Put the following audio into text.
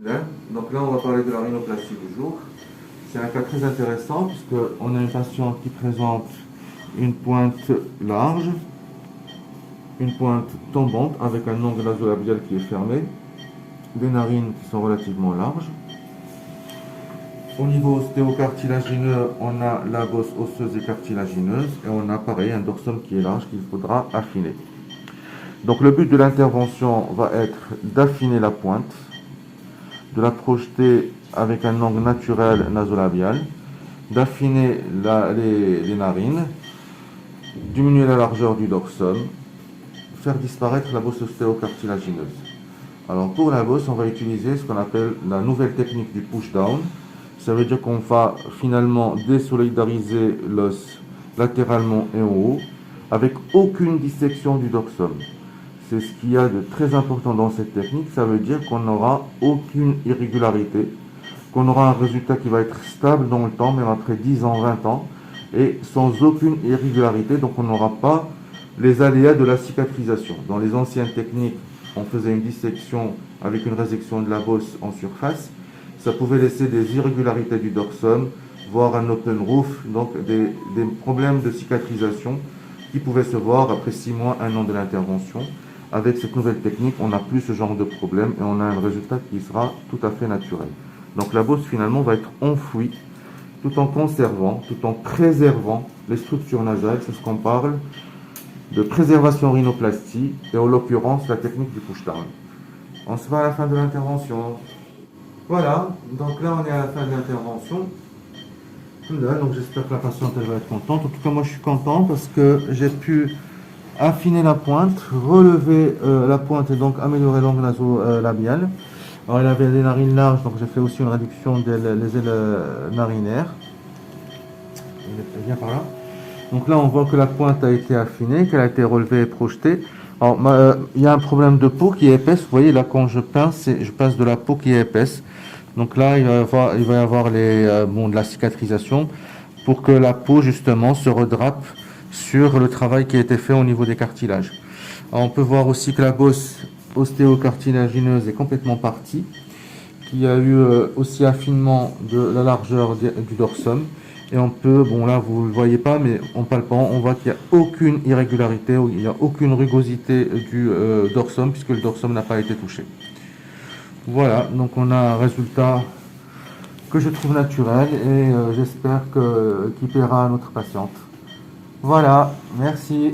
Donc là, on va parler de la rhinoplastie du jour. C'est un cas très intéressant puisqu'on a une patiente qui présente une pointe large, une pointe tombante avec un ongle nasolabial qui est fermé, des narines qui sont relativement larges. Au niveau ostéocartilagineux, on a la bosse osseuse et cartilagineuse et on a pareil un dorsum qui est large qu'il faudra affiner. Donc le but de l'intervention va être d'affiner la pointe, de la projeter avec un angle naturel nasolabial, d'affiner les narines, diminuer la largeur du dorsum, faire disparaître la bosse ostéocartilagineuse. Alors pour la bosse, on va utiliser ce qu'on appelle la nouvelle technique du push-down. Ça veut dire qu'on va finalement désolidariser l'os latéralement et en haut avec aucune dissection du dorsum. C'est ce qu'il y a de très important dans cette technique. Ça veut dire qu'on n'aura aucune irrégularité, qu'on aura un résultat qui va être stable dans le temps, même après 10 ans, 20 ans, et sans aucune irrégularité. Donc on n'aura pas les aléas de la cicatrisation. Dans les anciennes techniques, on faisait une dissection avec une résection de la bosse en surface. Ça pouvait laisser des irrégularités du dorsum, voire un open roof, donc des problèmes de cicatrisation qui pouvaient se voir après 6 mois, 1 an de l'intervention. Avec cette nouvelle technique, on n'a plus ce genre de problème et on a un résultat qui sera tout à fait naturel. Donc la bosse finalement va être enfouie tout en conservant, tout en préservant les structures nasales. C'est ce qu'on parle de préservation rhinoplastie et en l'occurrence la technique du push-down. On se voit à la fin de l'intervention. Voilà, donc là on est à la fin de l'intervention. Donc j'espère que la patiente elle va être contente. En tout cas moi je suis content parce que j'ai pu affiner la pointe, relever la pointe et donc améliorer l'angle nasolabial. Alors elle avait des narines larges, donc j'ai fait aussi une réduction des ailes narinaires. Il vient par là. Donc là on voit que la pointe a été affinée, qu'elle a été relevée et projetée. Alors il y a un problème de peau qui est épaisse. Vous voyez là quand je pince, je pince de la peau qui est épaisse. Donc là il va y avoir de la cicatrisation pour que la peau justement se redrape sur le travail qui a été fait au niveau des cartilages. Alors, on peut voir aussi que la bosse ostéocartilagineuse est complètement partie, qu'il y a eu aussi affinement de la largeur du dorsum. Et on peut, bon là vous ne le voyez pas, mais en palpant, on voit qu'il n'y a aucune irrégularité, il n'y a aucune rugosité du dorsum, puisque le dorsum n'a pas été touché. Voilà, donc on a un résultat que je trouve naturel et j'espère qu'il plaira à notre patiente. Voilà, merci.